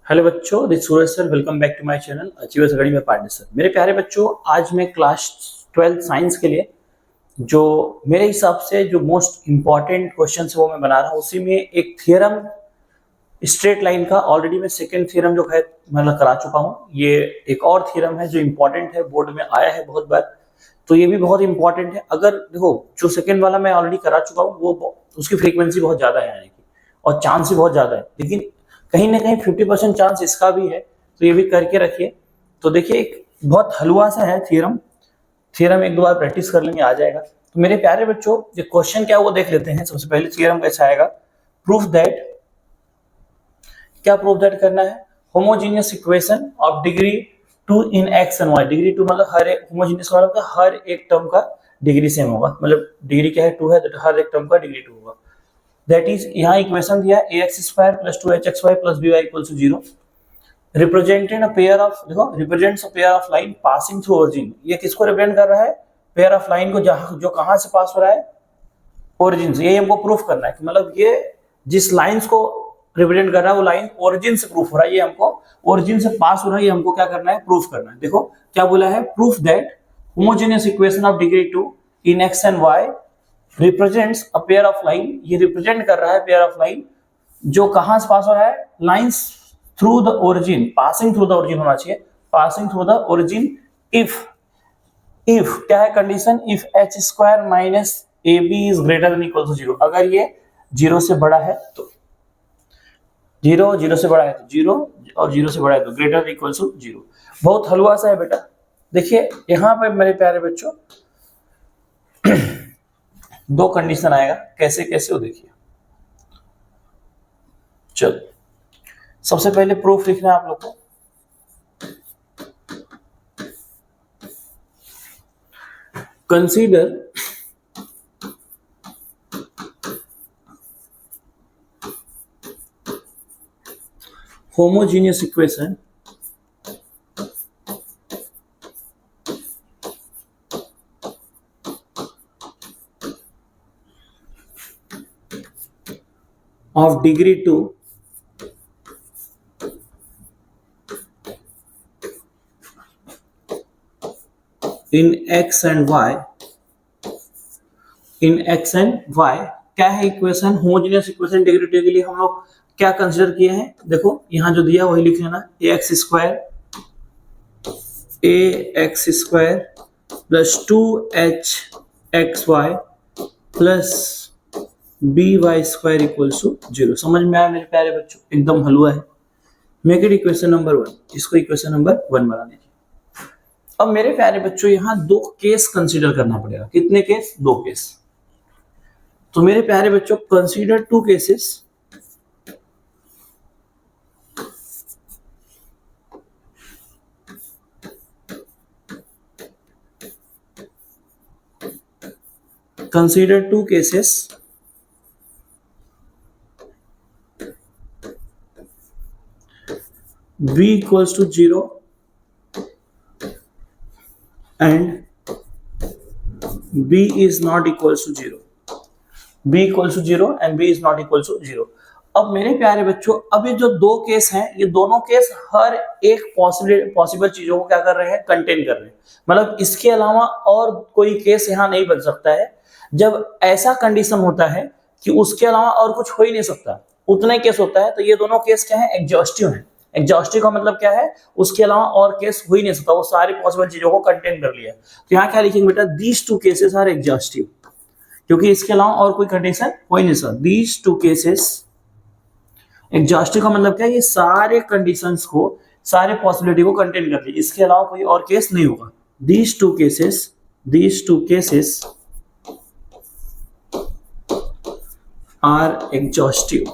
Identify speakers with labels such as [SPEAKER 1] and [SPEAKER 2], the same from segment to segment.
[SPEAKER 1] Hello बच्चों, this Suraj sir. Welcome back to my channel Achievers Academy में partner sir. मेरे प्यारे बच्चों, आज मैं क्लास 12 साइंस के लिए जो मेरे हिसाब से जो मोस्ट इम्पॉर्टेंट क्वेश्चन है वो मैं बना रहा हूँ। उसी में एक थियरम स्ट्रेट लाइन का ऑलरेडी मैं सेकंड थ्योरम जो है मतलब करा चुका हूँ। ये एक और थ्योरम है जो इम्पोर्टेंट है, बोर्ड में आया है बहुत बार, तो ये भी बहुत इंपॉर्टेंट है। अगर देखो, जो सेकंड वाला मैं ऑलरेडी करा चुका हूँ वो उसकी फ्रीक्वेंसी बहुत ज्यादा है आने की और चांस भी बहुत ज्यादा है, लेकिन कहीं ना कहीं 50% चांस इसका भी है, तो ये भी करके रखिए। तो देखिए, एक बहुत हलवा सा है थ्योरम। थ्योरम एक दो बार प्रैक्टिस कर लेंगे, आ जाएगा। तो मेरे प्यारे बच्चों, ये क्वेश्चन क्या वो देख लेते हैं। सबसे पहले थ्योरम कैसा आएगा, प्रूफ दैट, क्या प्रूफ दैट करना है, homogeneous equation of degree 2 in x and y. Degree 2 मतलब हर एक होमोजीनियस का मतलब हर एक टर्म का डिग्री सेम होगा, मतलब डिग्री क्या है 2 है तो हर एक टर्म का डिग्री 2 होगा। दैट इज, यहाँ इक्वेशन दिया है ax² + 2hxy + by = 0 represented a pair of, देखो represents a pair of line passing through origin. ये किसको रिप्रेजेंट कर रहा है, पेयर ऑफ लाइन को, जहां जो कहां से पास हो रहा है, ओरिजिन से। यही हमको प्रूफ करना है कि मतलब ये जिस लाइंस को रिप्रेजेंट कर रहा है वो लाइन ओरिजिन से प्रूफ हो रहा है, ये हमको ओरिजिन से पास हो रहा है, ये हमको क्या करना है, प्रूफ करना है। देखो क्या बोला है, proof that homogeneous equation of degree 2 in x and y represents a pair of line. ये रिप्रेजेंट कर रहा है पेयर ऑफ लाइन जो कहां से पास हो रहा है, lines through the origin, passing through the origin होना चाहिए, passing through the origin. If क्या है condition, if h² - ab is greater than equal to 0। अगर ये 0 से बड़ा है तो 0 से बड़ा है तो 0 और 0 से बड़ा है तो ग्रेटर देन इक्वल टू 0। बहुत हलवा सा है बेटा। देखिए यहाँ पे मेरे प्यारे बच्चों दो कंडीशन आएगा, कैसे कैसे वो देखिए। चलो सबसे पहले प्रूफ लिखना है आप लोग को। Consider homogeneous equation of degree 2 in x and y, in x and y। क्या है इक्वेशन, होमोजेनियस इक्वेशन डिग्री 2 के लिए हम लोग क्या कंसीडर किए हैं, देखो यहाँ जो दिया वही लिख लेना, ax² + 2hxy + by² = 0। समझ में आया मेरे प्यारे बच्चों, एकदम हलवा है। मेक इट इक्वेशन नंबर 1, इसको इक्वेशन नंबर 1 बना दीजिए। अब मेरे प्यारे बच्चों यहाँ दो केस कंसीडर करना पड़ेगा। कितने केस, दो केस। तो मेरे प्यारे बच्चों consider two cases. Consider two cases b = 0 and b is not equals to 0। b = 0 and b is not equals to 0। अब मेरे प्यारे बच्चों, अब ये जो दो केस हैं, ये दोनों केस हर एक पॉसिबल चीजों को क्या कर रहे हैं, कंटेन कर रहे हैं। मतलब इसके अलावा और कोई केस यहाँ नहीं बन सकता है। जब ऐसा कंडीशन होता है कि उसके अलावा और कुछ हो ही नहीं सकता, उतना केस होता है, तो ये दोनों केस क्या है, एग्जॉस्टिव है। एग्जॉस्टिव का मतलब क्या है, उसके अलावा और केस हो ही नहीं सकता, वो सारी पॉसिबल चीजों को कंटेन कर लिया। तो यहाँ क्या लिखेंगे बेटा, these two cases are exhaustive, क्योंकि इसके अलावा और कोई कंडीशन हो ही नहीं सकता। दीज टू केसेस, एग्जॉस्टिव का मतलब क्या है, ये सारे कंडीशंस को, सारे पॉसिबिलिटी को कंटेन कर लिया, इसके अलावा कोई और केस नहीं होगा। These two cases are exhaustive.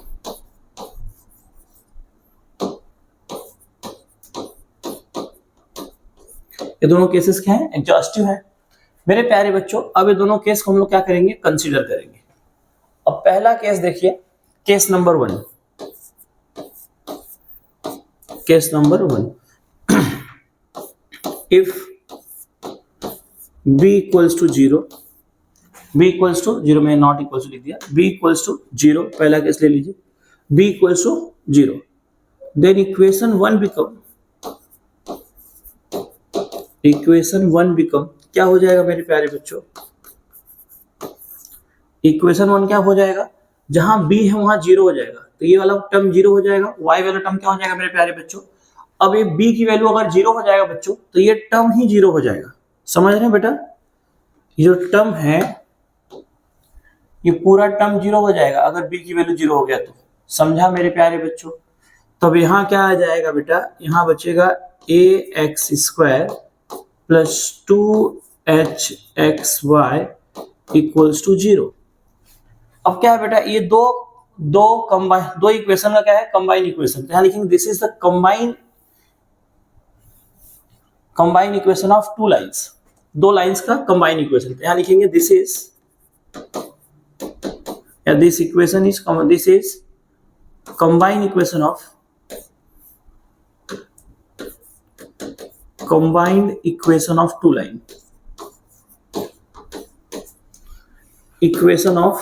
[SPEAKER 1] ये दोनों केसेस क्या है, एग्जॉस्टिव है मेरे प्यारे बच्चों। अब ये दोनों केस को हम लोग क्या करेंगे, कंसीडर करेंगे। अब पहला केस देखिए, case number 1। Case number 1, if b = 0, b = 0 में नॉट इक्वल टू लिख दिया, b = 0 पहला केस ले लीजिए, b = 0 then equation one become क्या हो जाएगा मेरे प्यारे बच्चों? इक्वेशन वन क्या हो जाएगा? जहां b है वहां जीरो हो जाएगा, तो ये वाला टर्म जीरो हो जाएगा, y वाला टर्म क्या हो जाएगा मेरे प्यारे बच्चों? अब ये b की वैल्यू अगर जीरो हो जाएगा बच्चों, तो ये टर्म ही जीरो हो जाएगा। समझ रहे हैं बेटा? ये जो टर्म है ये पूरा टर्म जीरो हो जाएगा अगर b की वैल्यू जीरो हो गया तो। समझा मेरे प्यारे बच्चों? तब यहाँ क्या आ जाएगा बेटा? यहाँ बचेगा ax² plus 2hxy equals to 0। अब क्या है बेटा? ये दो इक्वेशन का क्या है? Combine equation. यहाँ लिखेंगे this is the combine equation of two lines. दो लाइंस का कंबाइन इक्वेशन। यहाँ लिखेंगे this is combine equation of combined equation of two line, equation of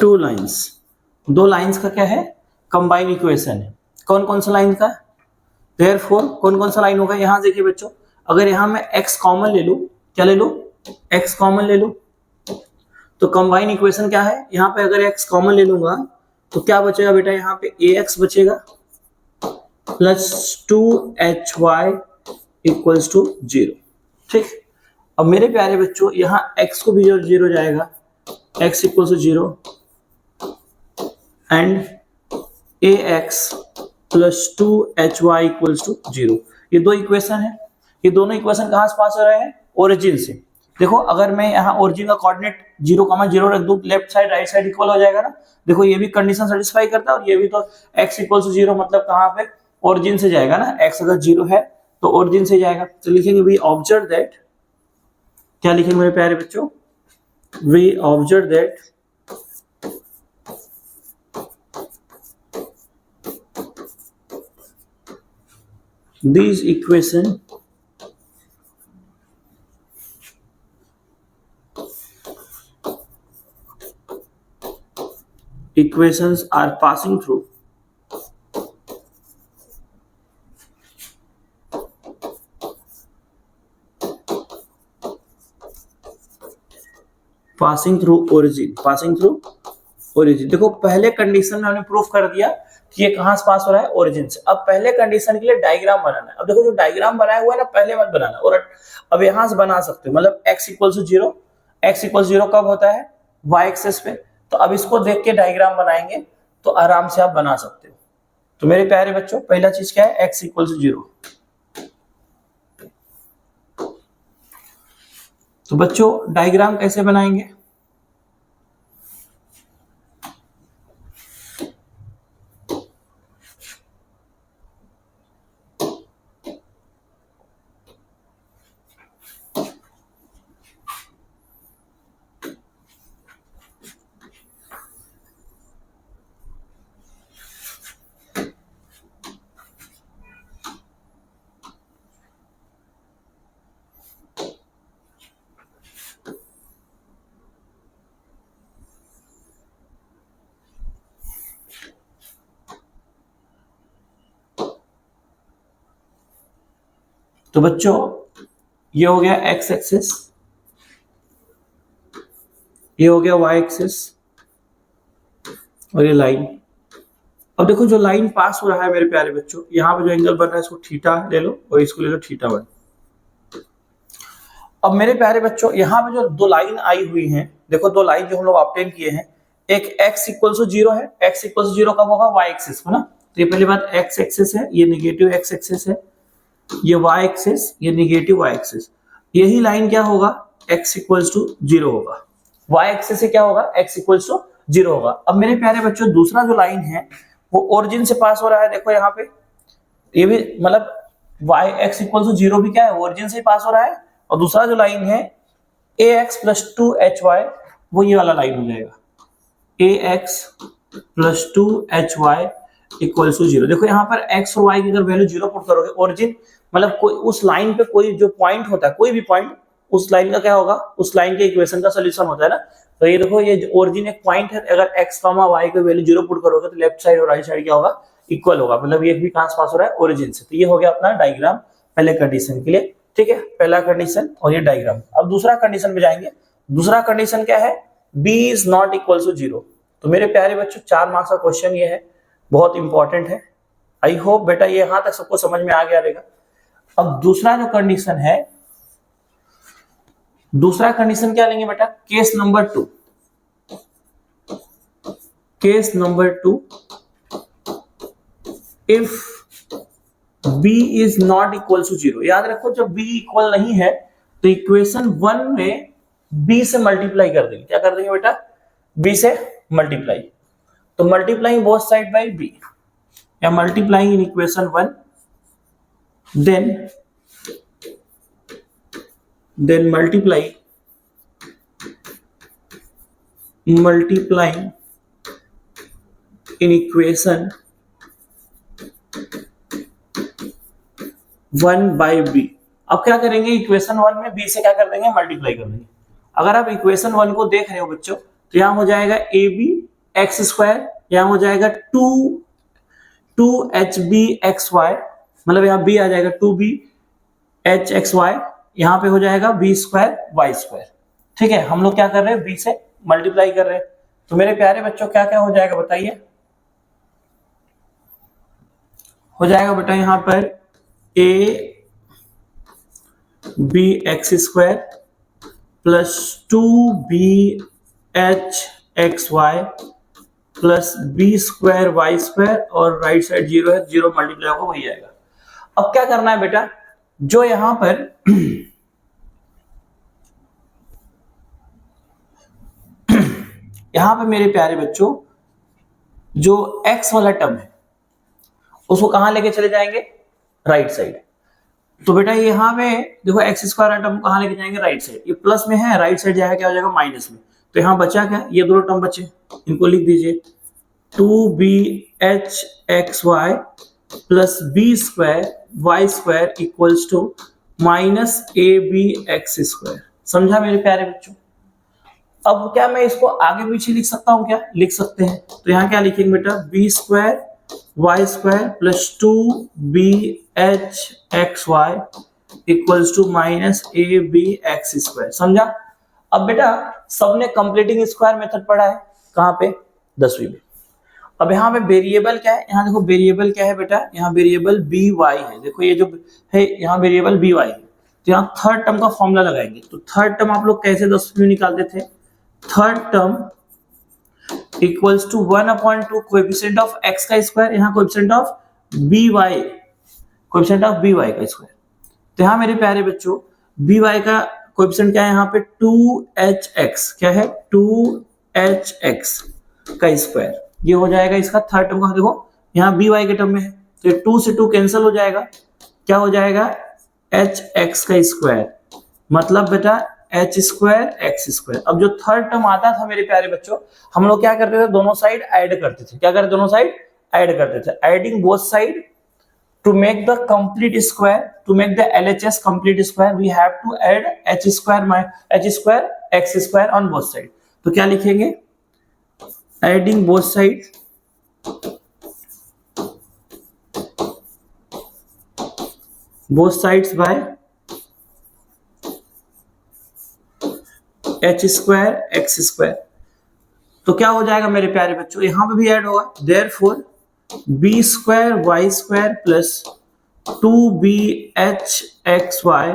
[SPEAKER 1] two lines। दो लाइंस का क्या है? कंबाइन इक्वेशन है। कौन कौन सा लाइन का? देयरफॉर कौन कौन सा लाइन होगा? यहां देखिए बच्चों, अगर यहां मैं x कॉमन ले लूं, क्या ले लूं? x कॉमन ले लूं, तो कंबाइन इक्वेशन क्या है? यहां पे अगर x कॉमन ले लूंगा तो क्या बचेगा बेटा? यहां पे ax बचेगा प्लस 2hy इक्वल्स टू 0। ठीक। अब मेरे प्यारे बच्चों यहाँ x को भी जीरो जाएगा, x equals to 0 and ax plus 2hy equals to 0। ये दो इक्वेशन है। ये दोनों इक्वेशन कहाँ से पास हो रहे हैं? ओरिजिन से। देखो अगर मैं यहाँ ओरिजिन का कोऑर्डिनेट 0,0 रख दूं, left side right side equal हो जाएगा ना। देखो ये भी कंडीशन सेटिस्फाई करता है और ये भी, तो x इक्वल्स टू 0 मतलब कहाँ पे? ओरिजिन से जाएगा ना। x अगर 0 है तो ओरिजिन से जाएगा। तो लिखेंगे वी ऑब्जर्व दैट, क्या लिखेंगे मेरे प्यारे बच्चों? We observe that these equations are passing through ओरिजिन। देखो पहले कंडीशन में हमने प्रूफ कर दिया कि ये कहां से पास हो रहा है? ओरिजिन से। अब पहले कंडीशन के लिए डायग्राम बनाना है। अब देखो जो डायग्राम बनाया हुआ है ना, पहले मत बनाना, और अब यहां से बना सकते हो। मतलब x equals to 0, x equals 0 कब होता है? y एक्सिस पे। तो अब इसको देख के डायग्राम बनाएंगे तो आराम से आप बना सकते हो। तो मेरे प्यारे बच्चों पहला चीज क्या है? x equals to 0। तो बच्चों डायग्राम कैसे बनाएंगे? तो बच्चों ये हो गया x एक्सिस, ये हो गया y एक्सिस और ये लाइन। अब देखो जो लाइन पास हो रहा है मेरे प्यारे बच्चों, यहाँ पे जो एंगल बन रहा है इसको थीटा ले लो और इसको ले लो θ1। अब मेरे प्यारे बच्चों यहाँ पे जो दो लाइन आई हुई हैं, देखो दो लाइन जो हम लोग ऑब्टेन किए हैं, एक x इक्वल्स टू 0 है। x इक्वल्स टू 0 कब होगा? y एक्सिस को ना। तो ये पहली बात x एक्सिस है, ये नेगेटिव x एक्सिस है, ये y एक्सिस, ये नेगेटिव y एक्सिस। यही लाइन क्या होगा? x इक्वल्स टू 0 होगा। y एक्सिस से क्या होगा? x इक्वल्स टू 0 होगा। अब मेरे प्यारे बच्चों दूसरा जो लाइन है वो ओरिजिन से पास हो रहा है। देखो यहाँ पे ये भी, मतलब y x इक्वल्स टू 0 भी क्या है? ओरिजिन से ही पास हो रहा है। और दूसरा जो लाइन है ax प्लस 2hy, वो ये वाला लाइन हो जाएगा ax plus 2hy equals to 0। देखो यहाँ पर x और y की अगर वैल्यू 0 पुट करोगे, ओरिजिन मतलब कोई उस लाइन पे कोई जो पॉइंट होता है, कोई भी पॉइंट, उस लाइन का क्या होगा, उस लाइन के इक्वेशन का सोल्यूशन होता है ना। तो ये देखो, ये ओरिजिन एक पॉइंट है, अगर x, y की वैल्यू 0 पुट करोगे तो लेफ्ट साइड और राइट साइड क्या होगा, इक्वल होगा, मतलब ये भी ट्रांसपास हो रहा है ओरिजिन से। तो ये हो गया अपना डायग्राम पहले कंडीशन के लिए, ठीक है, पहला कंडीशन और ये डायग्राम। अब दूसरा कंडीशन पे जाएंगे। दूसरा कंडीशन क्या है, b is not equal to 0। तो मेरे प्यारे बच्चों 4 मार्क्स का क्वेश्चन ये है, बहुत इंपॉर्टेंट है। आई होप बेटा ये यहां तक सबको समझ में आ गया रहेगा। अब दूसरा जो कंडीशन है, दूसरा कंडीशन क्या लेंगे बेटा, case number 2। Case number 2, if b is not equal to 0। याद रखो, जब b इक्वल नहीं है तो इक्वेशन 1 में b से मल्टीप्लाई कर देंगे। क्या कर देंगे बेटा, b से मल्टीप्लाई। तो multiplying both side by b, या multiplying in equation 1, then multiplying in equation 1 by b। अब क्या करेंगे, इक्वेशन 1 में b से क्या कर देंगे, मल्टीप्लाई कर देंगे। अगर आप इक्वेशन 1 को देख रहे हो बच्चों, तो यहां हो जाएगा ab x स्क्वायर, यहां हो जाएगा 2hb xy, मतलब यहाँ b आ जाएगा 2b h xy, यहाँ पे हो जाएगा b स्क्वायर y स्क्वायर। ठीक है, हम लोग क्या कर रहे हैं, b से मल्टीप्लाई कर रहे हैं। तो मेरे प्यारे बच्चों क्या क्या हो जाएगा बताइए, हो जाएगा बेटा यहाँ पर a b x square plus 2b h x y plus b square y square, और राइट साइड 0 है, 0 मल्टीप्लाई होगा वही आएगा। अब क्या करना है बेटा, जो यहां पर यहां पे मेरे प्यारे बच्चों जो x वाला टर्म है उसको कहां लेके चले जाएंगे, राइट साइड। तो बेटा यहाँ पे देखो x स्क्वायर टर्म कहां लेके जाएंगे, राइट साइड। ये प्लस में है, राइट साइड जाएगा क्या हो जाएगा, माइनस में। तो यहाँ बचा क्या, ये दोनों टर्म बचे, इनको लिख दीजिए 2bh xy plus b square y square equals to minus abx square. समझा मेरे प्यारे बच्चों। अब क्या मैं इसको आगे पीछे लिख सकता हूँ, क्या लिख सकते हैं। तो यहाँ क्या लिखेंगे बेटा, b square y square plus 2bh xy equals to minus abx square. समझा। अब बेटा सबने कंप्लीटिंग स्क्वायर मेथड पढ़ा है, कहाँ पे, 10वीं में। अब यहाँ पे वेरिएबल क्या है, यहाँ देखो वेरिएबल क्या है बेटा, यहाँ वेरिएबल बी वाई है। देखो ये जो है यहाँ वेरिएबल बी वाई है। तो यहाँ थर्ड टर्म का फॉर्मूला लगाएंगे। तो थर्ड टर्म आप लोग कैसे 10वीं में निकालते थे, third term equals to 1/2 coefficient of x का स्क्वायर, यहाँ coefficient of b y, coefficient of b y का स्क्वायर। तो यहाँ मेरे प्यारे बच्चों बी वाई का कोएफिशिएंट क्या है, यहाँ पे 2hx, क्या है 2hx का स्क्वायर। ये हो जाएगा इसका थर्ड टर्म का। देखो यहाँ बी वाई के टर्म में है, तो 2 से 2 कैंसिल हो जाएगा, क्या हो जाएगा hx का स्क्वायर, मतलब बेटा h स्क्वायर x स्क्वायर। अब जो थर्ड टर्म आता था मेरे प्यारे बच्चों, हम लोग क्या करते थे, दोनों साइड ऐड करते थे। क्या करते, दोनों साइड ऐड करते थे। Adding both side to make the complete square, to make the LHS complete square, we have to add h square x square on both side। तो क्या लिखेंगे, adding both side by h square x square। तो क्या हो जाएगा मेरे प्यारे बच्चों, यहां पे भी ऐड होगा, therefore b square y square plus 2bh xy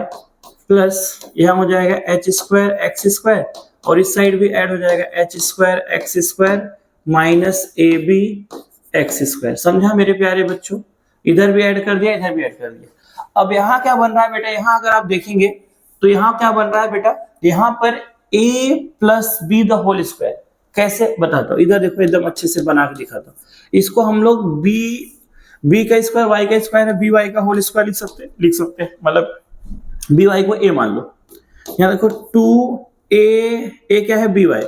[SPEAKER 1] plus यहाँ हो जाएगा h स्क्वायर x स्क्वायर, और इस साइड भी ऐड हो जाएगा h square x square minus ab x square. समझा मेरे प्यारे बच्चों, इधर भी ऐड कर दिया, इधर भी ऐड कर दिया। अब यहाँ क्या बन रहा है बेटा, यहाँ अगर आप देखेंगे तो यहाँ क्या बन रहा है बेटा, यहाँ पर a plus b the whole square. कैसे बताता हूँ, इधर देखो एकदम अच्छे से बना के दिखाता हूँ। इसको हम लोग b का स्क्वायर y का स्क्वायर है, बी वाई का होल स्क्वायर लिख सकते हैं, मतलब बी वाई को a मान लो। यहाँ देखो 2a क्या है बी वाई,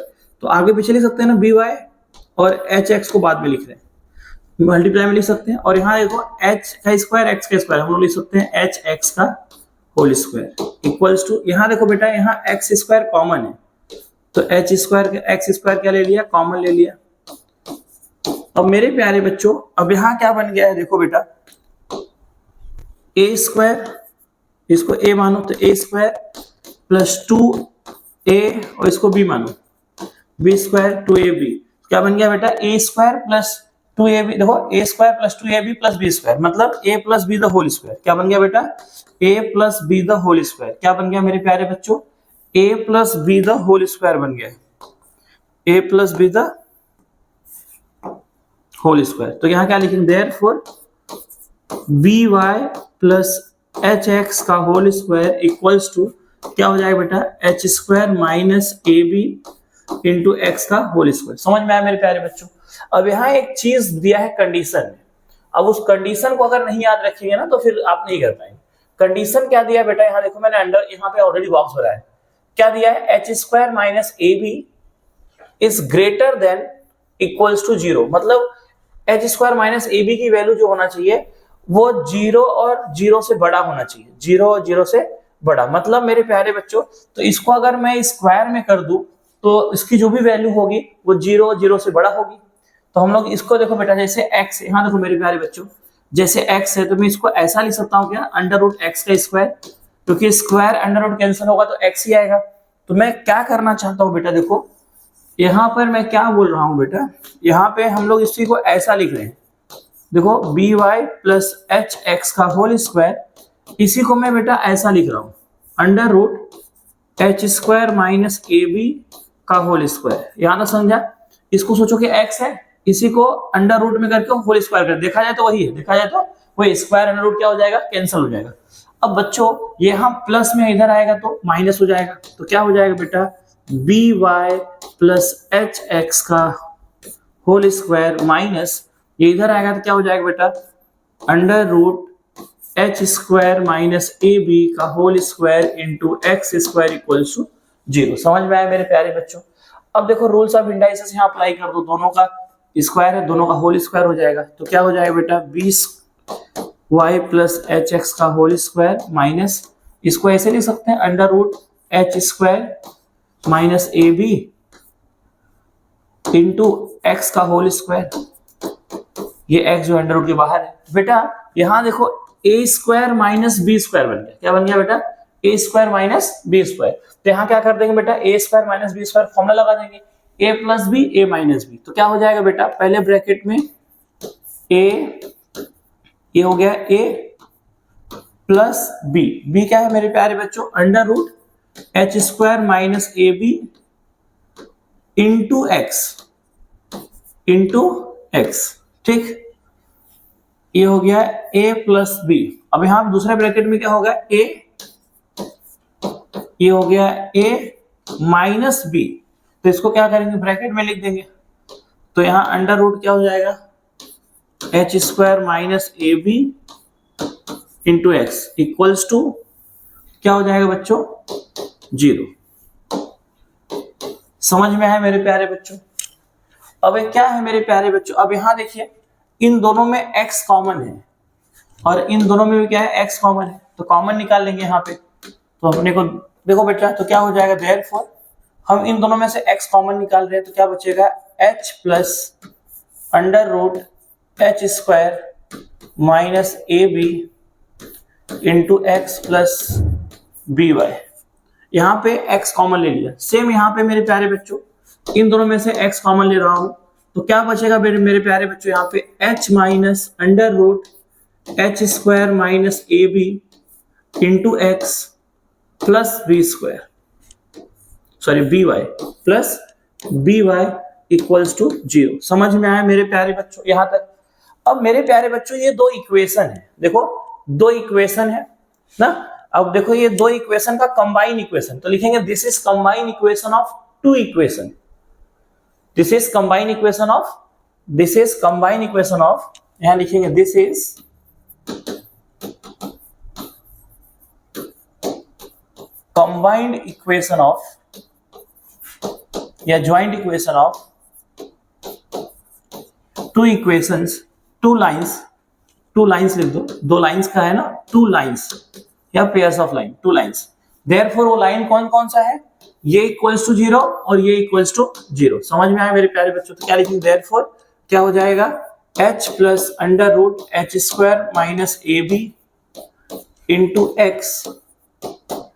[SPEAKER 1] तो आगे पीछे लिख सकते हैं ना बी वाई, और एच एक्स को बाद में लिख रहे हैं, मल्टीप्लाई में लिख सकते हैं। और यहाँ देखो h का स्क्वायर x का स्क्वायर, हम लोग लिख सकते हैं एच एक्स का होल स्क्वायर इक्वल्स टू, यहाँ देखो बेटा यहाँ एक्स स्क्वायर कॉमन है तो एच स्क्वायर एक्स स्क्वायर क्या ले लिया, कॉमन ले लिया। अब मेरे प्यारे बच्चों अब यहाँ क्या बन गया है, देखो बेटा ए स्क्वायर, इसको ए मानो तो ए स्क्वायर प्लस 2a और इसको b मानो बी स्क्वायर 2ab, क्या बन गया बेटा ए स्क्वायर प्लस 2ab, देखो a square plus 2ab plus b square मतलब a plus b the whole square, क्या बन गया बेटा a plus b the whole square, क्या बन गया मेरे प्यारे बच्चों a plus b the whole square बन गया, a plus b the whole square. तो यहाँ क्या लिखेंगे, therefore b y plus h x का होल स्क्वायर इक्वल्स टू क्या हो जाएगा बेटा h square minus a b into x का होल स्क्वायर। समझ में आया मेरे प्यारे बच्चों। अब यहाँ एक चीज दिया है कंडीशन में, अब उस कंडीशन को अगर नहीं याद रखेंगे ना तो फिर आप नहीं कर पाएंगे। कंडीशन क्या दिया है बेटा, यहाँ देखो मैंने अंडर यहाँ पे ऑलरेडी बॉक्स बनाया है, क्या दिया है h square minus a b is greater than equals to 0, मतलब h square minus a b की वैल्यू जो होना चाहिए वो 0 और 0 से बड़ा होना चाहिए, 0 और 0 से बड़ा, मतलब मेरे प्यारे बच्चों तो इसको अगर मैं स्क्वायर में कर दूं तो इसकी जो भी वैल्यू होगी वो 0 और 0 से बड़ा होगी। तो हम लोग इसको देखो बेटा जैसे x, यहाँ देखो मेरे प्यारे बच्चों जैसे x है तो मैं इसको ऐसा लिख सकता हूँ क्या अंडर रूट एक्स का स्क्वायर, क्योंकि स्क्वायर अंडर रूट कैंसिल होगा तो x ही आएगा। तो मैं क्या करना चाहता हूँ बेटा, देखो यहाँ पर मैं क्या बोल रहा हूँ बेटा, यहाँ पे हम लोग इसी को ऐसा लिख रहे हैं, देखो b y plus h x का होल स्क्वायर, इसी को मैं बेटा ऐसा लिख रहा हूँ under root h square minus a b का होल स्क्वायर। यहाँ तक समझा, इसको सोचो कि x है, इसी को अंडर रूट में करके होल स्क्वायर कर, देखा जाए तो वही है, देखा जाए तो वही स्क्वायर अंडर रूट क्या हो जाएगा, कैंसिल हो जाएगा। अब बच्चों यहाँ प्लस में इधर आएगा तो माइनस हो जाएगा, तो क्या हो जाएगा बेटा b y plus h x का होल स्क्वायर माइनस ये इधर आएगा तो क्या हो जाएगा बेटा under root h square minus a b का whole square into x square equals to 0। समझ में आया मेरे प्यारे बच्चों। अब देखो रूल्स ऑफ इंडाइसिस यहाँ अप्लाई कर दो, दोनों का स्क्वायर है दोनों का होल स्क्वायर हो जाएगा, तो क्या हो जाएगा बेटा b y plus h x का होल स्क्वायर माइनस इसको ऐसे लिख सकते हैं under root h square minus a b into x का होल स्क्वायर, ये x जो अंडर रूट के बाहर है बेटा। यहाँ देखो a square minus b square बन गया, क्या बन गया बेटा a square minus b square. तो यहाँ क्या कर देंगे बेटा a square minus b square formula लगा देंगे ए प्लस बी ए माइनस बी, तो क्या हो जाएगा बेटा पहले ब्रैकेट में ए, ये हो गया ए प्लस बी, बी क्या है मेरे प्यारे बच्चों under root h square minus a b into x, ठीक, ये हो गया a प्लस बी। अब यहां दूसरे ब्रैकेट में क्या होगा a, ये हो गया a माइनस बी, तो इसको क्या करेंगे ब्रैकेट में लिख देंगे, तो यहां अंडर रूट क्या हो जाएगा h square minus a b into x equals to क्या हो जाएगा बच्चों 0। समझ में आया मेरे प्यारे बच्चों। अब क्या है मेरे प्यारे बच्चों, अब यहां देखिए इन दोनों में x कॉमन है और इन दोनों में भी क्या है x कॉमन है, तो कॉमन निकाल लेंगे यहाँ पे, तो अपने को देखो बेटा तो क्या हो जाएगा देयरफॉर हम इन दोनों में से x कॉमन निकाल रहे हैं तो क्या बचेगा h plus under root h square minus a b into x plus b y, यहाँ पे x कॉमन ले लिया। सेम यहाँ पे मेरे प्यारे बच्चों इन दोनों में से x कॉमन ले रहा हूं तो क्या बचेगा मेरे प्यारे बच्चों यहाँ पे h minus under root h square minus a b into x plus b square, sorry b y plus b y equals to 0। समझ में आया मेरे प्यारे बच्चों यहाँ तक। अब मेरे प्यारे बच्चों ये दो इक्वेशन है, देखो दो इक्वेशन है ना, अब देखो ये दो इक्वेशन का कंबाइन इक्वेशन, तो लिखेंगे this is combine equation of two equation, this is combine equation of, this is combine equation of, यहां लिखेंगे this is combined equation of या joint equation of two equations, two lines लिख दो, दो lines का है ना, टू लाइंस या pairs of line, two lines. Therefore वो लाइन कौन कौन सा है, ये इक्वल्स टू 0 और ये इक्वल्स टू 0। समझ में आया मेरे प्यारे बच्चों? तो क्या लिखेंगे, देयरफॉर क्या हो जाएगा, h plus under root h square minus a b into x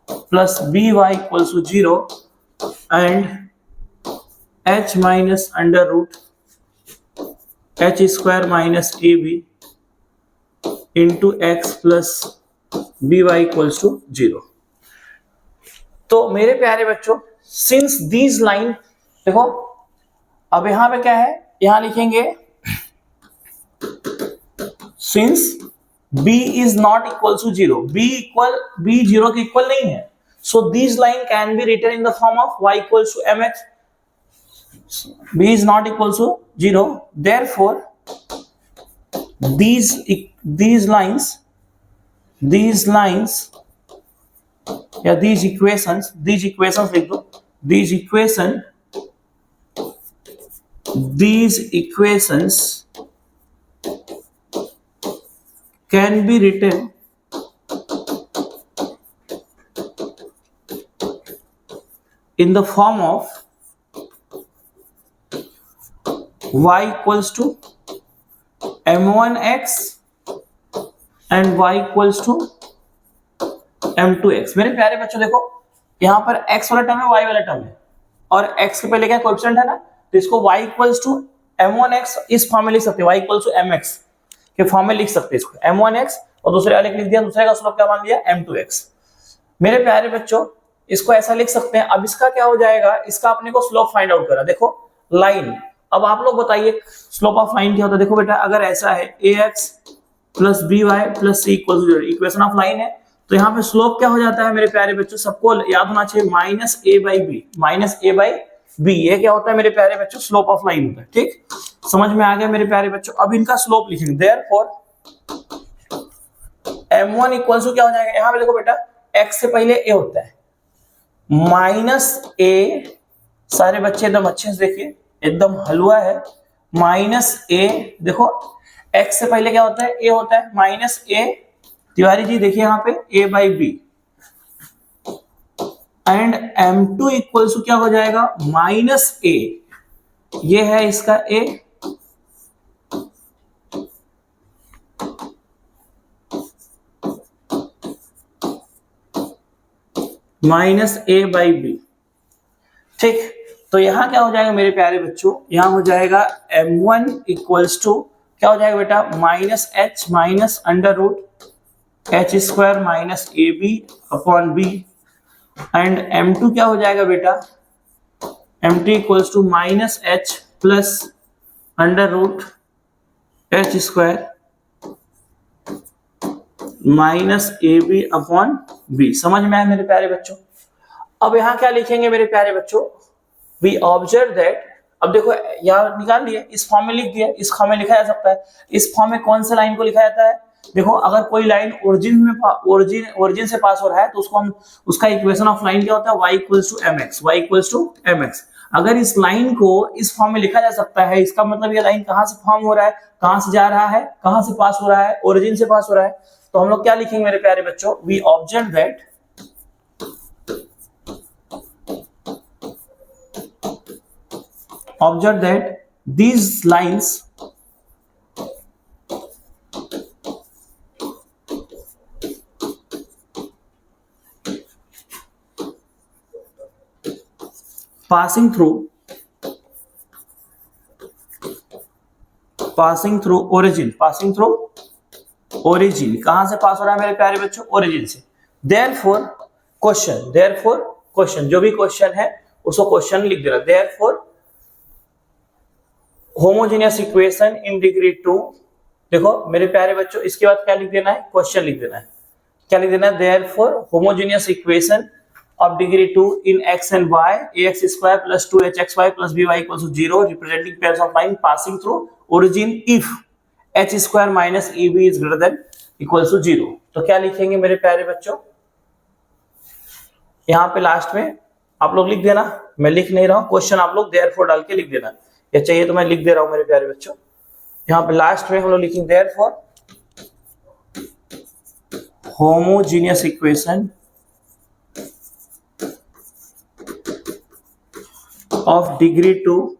[SPEAKER 1] plus b y equals to 0 and h minus under root h square minus a b into x plus b y equals to 0। तो मेरे प्यारे बच्चों, since these line, देखो अब यहां पे क्या है, यहां लिखेंगे since b is not equal to 0, b 0 के इक्वल नहीं है, so this line can be written in the form of y equals to mx, b is not equal to 0, therefore these lines या these equations लिख दो, these equations can be written in the form of y equals to m1x and y equals to m2x। मेरे प्यारे बच्चों देखो, यहां पर x वाला टर्म है, y वाला टर्म है, और x के पहले क्या कोएफिशिएंट है ना, तो इसको y इक्वल्स टू m1x इस फॉर्म में लिख सकते हैं, y इक्वल्स टू mx के फॉर्म में लिख सकते हैं इसको, m1x, और दूसरे वाले लिख दिया, दूसरे का स्लोप क्या मान लिया, m2x। मेरे प्यारे बच्चों इसको ऐसा लिख सकते हैं। अब इसका क्या हो जाएगा, इसका अपने को स्लोप फाइंड आउट करा, देखो लाइन। अब आप लोग बताइए स्लोप ऑफ लाइन क्या होता है। देखो बेटा, अगर ऐसा है ax plus b y plus c equal to 0, equation of line है, तो यहाँ पे स्लोप क्या हो जाता है मेरे प्यारे बच्चों, सबको याद होना चाहिए, माइनस ए बाई बी। ये क्या होता है मेरे प्यारे बच्चों, स्लोप ऑफ लाइन होता है। ठीक, समझ में आ गया मेरे प्यारे बच्चों। अब इनका स्लोप लिखेंगे, देयरफॉर m1 इक्वल टू क्या हो जाएगा, यहाँ पे देखो बेटा x से पहले a होता है, माइनस a, सारे बच्चे एकदम अच्छे से देखिए, एकदम हलवा है, माइनस a, देखो x से पहले क्या होता है, a होता है, माइनस a, तिवारी जी देखिए यहाँ पे a by b, and m2 equal to क्या हो जाएगा, माइनस a, ये है इसका a, minus a by b. ठीक, तो यहां क्या हो जाएगा मेरे प्यारे बच्चों, यहां हो जाएगा m1 इक्वल्स टू क्या हो जाएगा बेटा, minus h minus under root h square minus a b upon b, and m2 क्या हो जाएगा बेटा, m2 equals to minus h plus under root h square minus a b upon b. समझ में आया मेरे प्यारे बच्चों? अब यहां क्या लिखेंगे मेरे प्यारे बच्चों, वी ऑब्जर्व दैट, अब देखो यहाँ निकाल लिए, इस फॉर्म में लिख दिया, इस फॉर्म में लिखा जा सकता है। इस फॉर्म में कौन सा लाइन को लिखा जाता है, देखो अगर कोई लाइन ओरिजिन से पास हो रहा है तो उसको हम, उसका इक्वेशन ऑफ लाइन क्या होता है, y इक्वल्स टू mx। अगर इस लाइन को इस फॉर्म में लिखा जा सकता है, इसका मतलब ये लाइन कहां से फॉर्म हो रहा है, कहां से जा रहा है, कहां से पास हो रहा है, ओरिजिन से पास हो रहा है। तो हम लोग क्या लिखेंगे मेरे प्यारे बच्चों, we observe that these lines passing through origin, कहां से पास हो रहा है मेरे प्यारे बच्चों, ओरिजिन से। therefore क्वेश्चन, जो भी क्वेश्चन है उसको क्वेश्चन लिख देना, therefore homogeneous equation in degree 2। देखो मेरे प्यारे बच्चों, इसके बाद क्या लिख देना है, क्वेश्चन लिख देना है, क्या लिख देना है, therefore homogeneous equation of degree 2 in x and y, ax square plus 2hxy plus by equals to 0 representing pairs of line passing through origin if h square minus ab is greater than equals to 0। तो क्या लिखेंगे मेरे प्यारे बच्चों, यहाँ पे last में आप लोग लिख देना, मैं लिख नहीं रहा हूं, क्वेश्चन आप लोग देयरफॉर डाल के लिख देना, या चाहिए तो मैं लिख दे रहा हूं मेरे प्यारे बच्चों। यहाँ पे लास्ट में हम लोग लिखेंगे therefore homogeneous equation of degree 2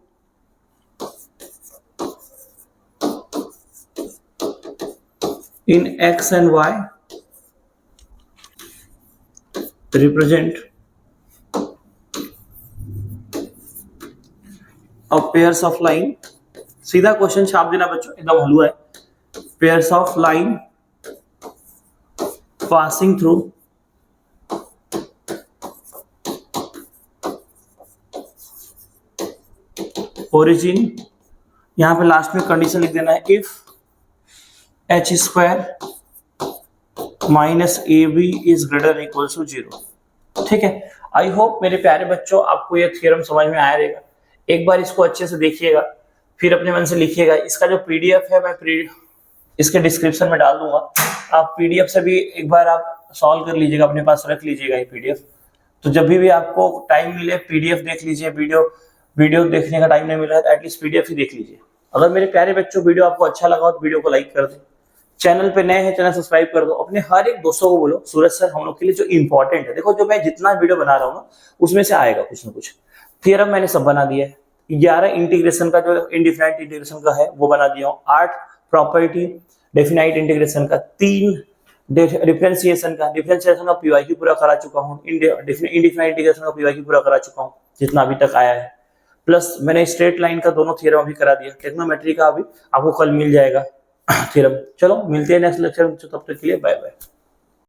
[SPEAKER 1] in x and y represent a pairs of line. सीधा क्वेश्चन छाप देना बच्चों, एकदम हलवा है। pairs of line passing through origin, यहां पे लास्ट में कंडीशन लिख देना है if h square minus a b is greater equal to 0। ठीक है, आई होप मेरे प्यारे बच्चों आपको ये थ्योरम समझ में आया रहेगा। एक बार इसको अच्छे से देखिएगा, फिर अपने मन से लिखिएगा। इसका जो पीडीएफ है मैं इसके डिस्क्रिप्शन में डाल दूंगा, आप पीडीएफ से भी एक बार आप सॉल्व कर लीजिएगा, अपने पास रख लीजिएगा ये पीडीएफ। तो जब भी आपको टाइम मिले पीडीएफ देख लीजिए। वीडियो देखने का टाइम नहीं मिला है तो एटलीस्ट पीडीएफ ही देख लीजिए। अगर मेरे प्यारे बच्चों वीडियो आपको अच्छा लगा हो तो वीडियो को लाइक कर दें, चैनल पे नए हैं चैनल सब्सक्राइब कर दो। अपने हर एक दोस्तों को बोलो सूरज सर हम लोग के लिए जो इंपॉर्टेंट है, देखो जो मैं जितना वीडियो बना रहा हूँ ना उसमें से आएगा कुछ ना कुछ। थ्योरम मैंने सब बना दिया है, 11 इंटीग्रेशन का जो इंडिफिनाइट इंटीग्रेशन का है वो बना दिया हूँ, 8 प्रॉपर्टी डेफिनाइट इंटीग्रेशन का, 3 डिफरेंशिएशन का पीवाईक्यू पूरा करा चुका हूँ, इंडिफिनाइट इंटीग्रेशन का पीवाईक्यू पूरा करा चुका हूँ जितना अभी तक आया है। प्लस मैंने स्ट्रेट लाइन का दोनों थ्योरम अभी करा दिया, ट्रिग्नोमेट्री का अभी आपको कल मिल जाएगा थ्योरम। चलो मिलते हैं नेक्स्ट लेक्चर में, तब तक के लिए बाय बाय।